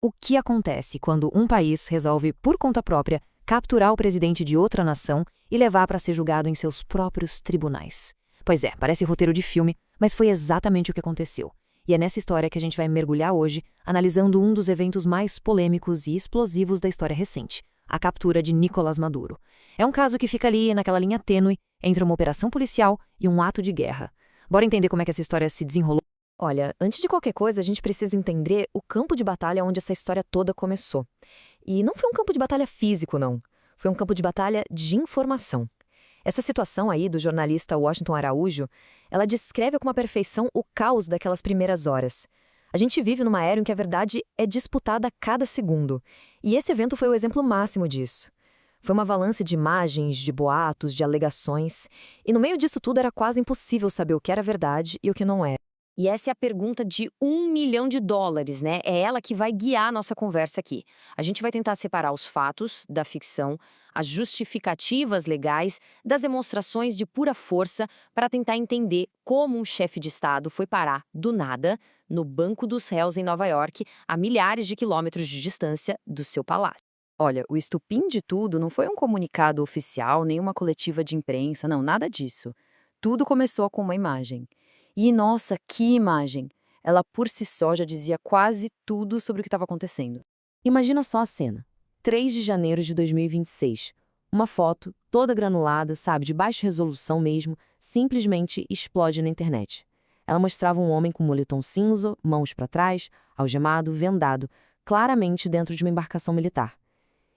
O que acontece quando um país resolve, por conta própria, capturar o presidente de outra nação e levar para ser julgado em seus próprios tribunais? Pois é, parece roteiro de filme, mas foi exatamente o que aconteceu. E é nessa história que a gente vai mergulhar hoje, analisando um dos eventos mais polêmicos e explosivos da história recente, a captura de Nicolás Maduro. É um caso que fica ali naquela linha tênue entre uma operação policial e um ato de guerra. Bora entender como é que essa história se desenrolou? Olha, antes de qualquer coisa, a gente precisa entender o campo de batalha onde essa história toda começou. E não foi um campo de batalha físico, não. Foi um campo de batalha de informação. Essa situação aí do jornalista Washington Araújo, ela descreve com uma perfeição o caos daquelas primeiras horas. A gente vive numa era em que a verdade é disputada a cada segundo. E esse evento foi o exemplo máximo disso. Foi uma avalanche de imagens, de boatos, de alegações. E no meio disso tudo era quase impossível saber o que era verdade e o que não era. E essa é a pergunta de US$ 1 milhão, né? É ela que vai guiar a nossa conversa aqui. A gente vai tentar separar os fatos da ficção, as justificativas legais das demonstrações de pura força para tentar entender como um chefe de Estado foi parar, do nada, no banco dos réus em Nova York, a milhares de quilômetros de distância do seu palácio. Olha, o estupim de tudo não foi um comunicado oficial, nem uma coletiva de imprensa, não, nada disso. Tudo começou com uma imagem. E, nossa, que imagem! Ela por si só já dizia quase tudo sobre o que estava acontecendo. Imagina só a cena. 3 de janeiro de 2026. Uma foto, toda granulada, sabe, de baixa resolução mesmo, simplesmente explode na internet. Ela mostrava um homem com moletom cinza, mãos para trás, algemado, vendado, claramente dentro de uma embarcação militar.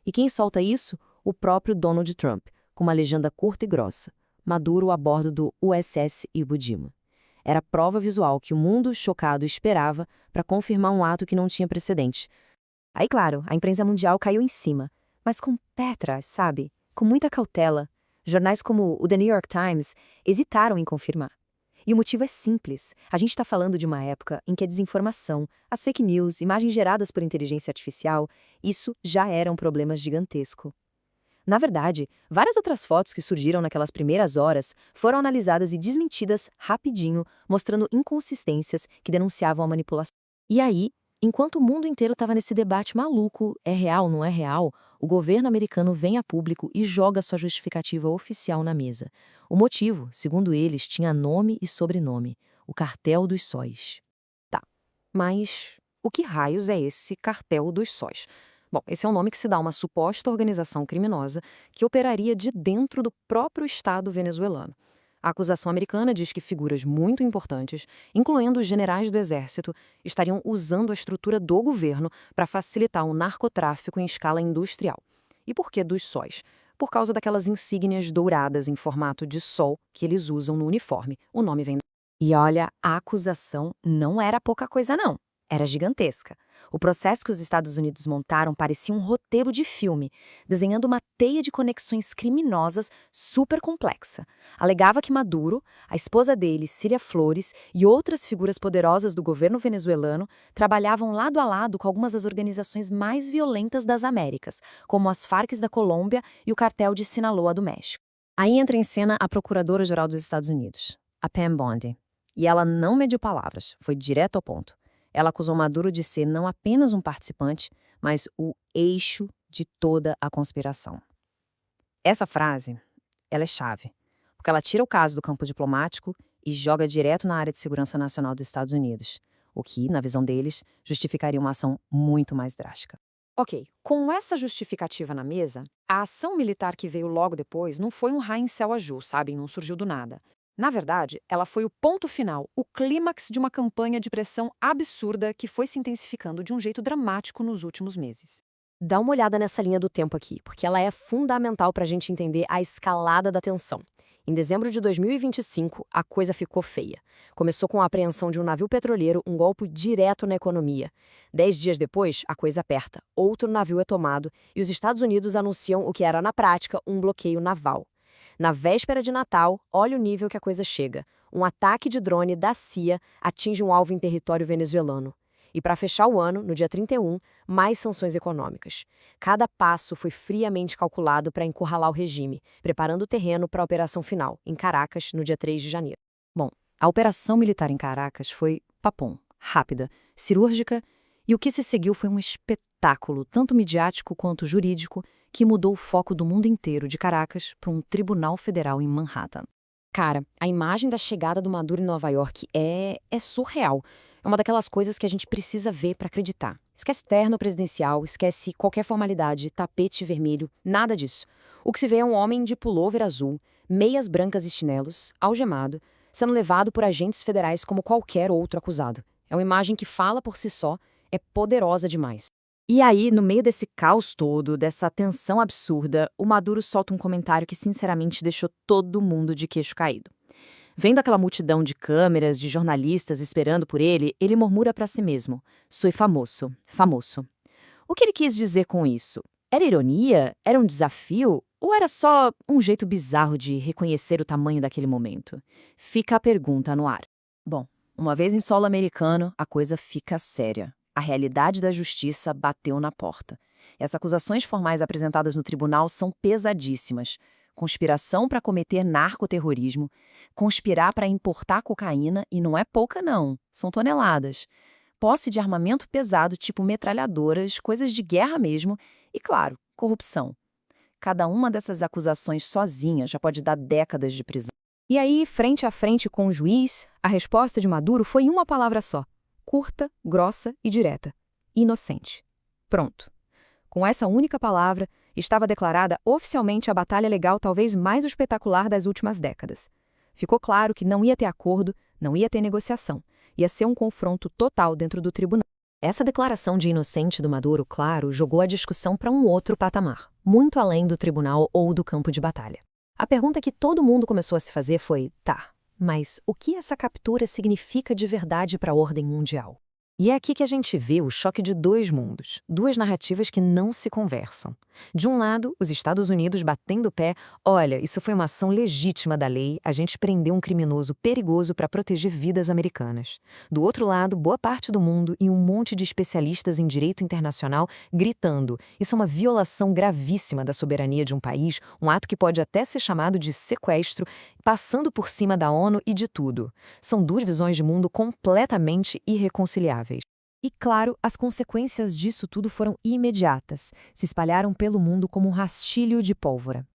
E quem solta isso? O próprio Donald Trump, com uma legenda curta e grossa. Maduro a bordo do USS Iwo Jima. Era a prova visual que o mundo chocado esperava para confirmar um ato que não tinha precedente. Aí, claro, a imprensa mundial caiu em cima, mas com pé atrás, sabe? Com muita cautela. Jornais como o The New York Times hesitaram em confirmar. E o motivo é simples. A gente está falando de uma época em que a desinformação, as fake news, imagens geradas por inteligência artificial, isso já era um problema gigantesco. Na verdade, várias outras fotos que surgiram naquelas primeiras horas foram analisadas e desmentidas rapidinho, mostrando inconsistências que denunciavam a manipulação. E aí, enquanto o mundo inteiro estava nesse debate maluco, é real, não é real, o governo americano vem a público e joga sua justificativa oficial na mesa. O motivo, segundo eles, tinha nome e sobrenome: o Cartel dos Sóis. Tá, mas o que raios é esse Cartel dos Sóis? Bom, esse é um nome que se dá a uma suposta organização criminosa que operaria de dentro do próprio Estado venezuelano. A acusação americana diz que figuras muito importantes, incluindo os generais do exército, estariam usando a estrutura do governo para facilitar o narcotráfico em escala industrial. E por que dos sóis? Por causa daquelas insígnias douradas em formato de sol que eles usam no uniforme. O nome vem. E olha, a acusação não era pouca coisa, não. Era gigantesca. O processo que os Estados Unidos montaram parecia um roteiro de filme, desenhando uma teia de conexões criminosas super complexa. Alegava que Maduro, a esposa dele, Cília Flores, e outras figuras poderosas do governo venezuelano trabalhavam lado a lado com algumas das organizações mais violentas das Américas, como as Farc da Colômbia e o cartel de Sinaloa do México. Aí entra em cena a Procuradora-Geral dos Estados Unidos, a Pam Bondi. E ela não mediu palavras, foi direto ao ponto. Ela acusou Maduro de ser não apenas um participante, mas o eixo de toda a conspiração. Essa frase, ela é chave, porque ela tira o caso do campo diplomático e joga direto na área de segurança nacional dos Estados Unidos, o que, na visão deles, justificaria uma ação muito mais drástica. Ok, com essa justificativa na mesa, a ação militar que veio logo depois não foi um raio em céu azul, sabe? Não surgiu do nada. Na verdade, ela foi o ponto final, o clímax de uma campanha de pressão absurda que foi se intensificando de um jeito dramático nos últimos meses. Dá uma olhada nessa linha do tempo aqui, porque ela é fundamental para a gente entender a escalada da tensão. Em dezembro de 2025, a coisa ficou feia. Começou com a apreensão de um navio petroleiro, um golpe direto na economia. 10 dias depois, a coisa aperta. Outro navio é tomado e os Estados Unidos anunciam o que era, na prática, um bloqueio naval. Na véspera de Natal, olha o nível que a coisa chega. Um ataque de drone da CIA atinge um alvo em território venezuelano. E para fechar o ano, no dia 31, mais sanções econômicas. Cada passo foi friamente calculado para encurralar o regime, preparando o terreno para a operação final, em Caracas, no dia 3 de janeiro. Bom, a operação militar em Caracas foi papum, rápida, cirúrgica E o que se seguiu foi um espetáculo, tanto midiático quanto jurídico, que mudou o foco do mundo inteiro de Caracas para um tribunal federal em Manhattan. Cara, a imagem da chegada do Maduro em Nova York é surreal. É uma daquelas coisas que a gente precisa ver para acreditar. Esquece terno presidencial, esquece qualquer formalidade, tapete vermelho, nada disso. O que se vê é um homem de pullover azul, meias brancas e chinelos, algemado, sendo levado por agentes federais como qualquer outro acusado. É uma imagem que fala por si só, é poderosa demais. E aí, no meio desse caos todo, dessa tensão absurda, o Maduro solta um comentário que sinceramente deixou todo mundo de queixo caído. Vendo aquela multidão de câmeras, de jornalistas esperando por ele, ele murmura para si mesmo: "Sou famoso, famoso". O que ele quis dizer com isso? Era ironia? Era um desafio? Ou era só um jeito bizarro de reconhecer o tamanho daquele momento? Fica a pergunta no ar. Bom, uma vez em solo americano, a coisa fica séria. A realidade da justiça bateu na porta. E as acusações formais apresentadas no tribunal são pesadíssimas. Conspiração para cometer narcoterrorismo, conspirar para importar cocaína, e não é pouca não, são toneladas. Posse de armamento pesado tipo metralhadoras, coisas de guerra mesmo, e claro, corrupção. Cada uma dessas acusações sozinha já pode dar décadas de prisão. E aí, frente a frente com o juiz, a resposta de Maduro foi uma palavra só: curta, grossa e direta: inocente. Pronto. Com essa única palavra, estava declarada oficialmente a batalha legal talvez mais espetacular das últimas décadas. Ficou claro que não ia ter acordo, não ia ter negociação. Ia ser um confronto total dentro do tribunal. Essa declaração de inocente do Maduro, claro, jogou a discussão para um outro patamar, muito além do tribunal ou do campo de batalha. A pergunta que todo mundo começou a se fazer foi: tá, mas o que essa captura significa de verdade para a ordem mundial? E é aqui que a gente vê o choque de dois mundos, duas narrativas que não se conversam. De um lado, os Estados Unidos batendo o pé: olha, isso foi uma ação legítima da lei, a gente prendeu um criminoso perigoso para proteger vidas americanas. Do outro lado, boa parte do mundo e um monte de especialistas em direito internacional gritando: isso é uma violação gravíssima da soberania de um país, um ato que pode até ser chamado de sequestro, passando por cima da ONU e de tudo. São duas visões de mundo completamente irreconciliáveis. E claro, as consequências disso tudo foram imediatas, se espalharam pelo mundo como um rastilho de pólvora.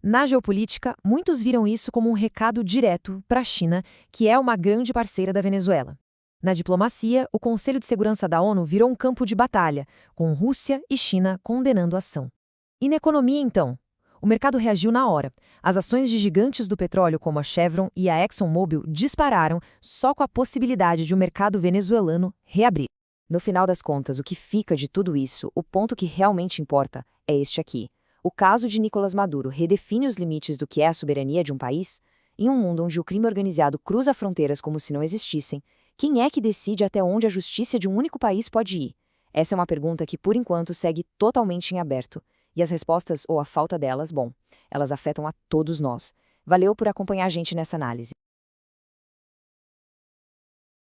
Na geopolítica, muitos viram isso como um recado direto para a China, que é uma grande parceira da Venezuela. Na diplomacia, o Conselho de Segurança da ONU virou um campo de batalha, com Rússia e China condenando a ação. E na economia, então? O mercado reagiu na hora. As ações de gigantes do petróleo como a Chevron e a ExxonMobil dispararam só com a possibilidade de o mercado venezuelano reabrir. No final das contas, o que fica de tudo isso, o ponto que realmente importa, é este aqui. O caso de Nicolás Maduro redefine os limites do que é a soberania de um país? Em um mundo onde o crime organizado cruza fronteiras como se não existissem, quem é que decide até onde a justiça de um único país pode ir? Essa é uma pergunta que, por enquanto, segue totalmente em aberto. E as respostas, ou a falta delas, bom, elas afetam a todos nós. Valeu por acompanhar a gente nessa análise.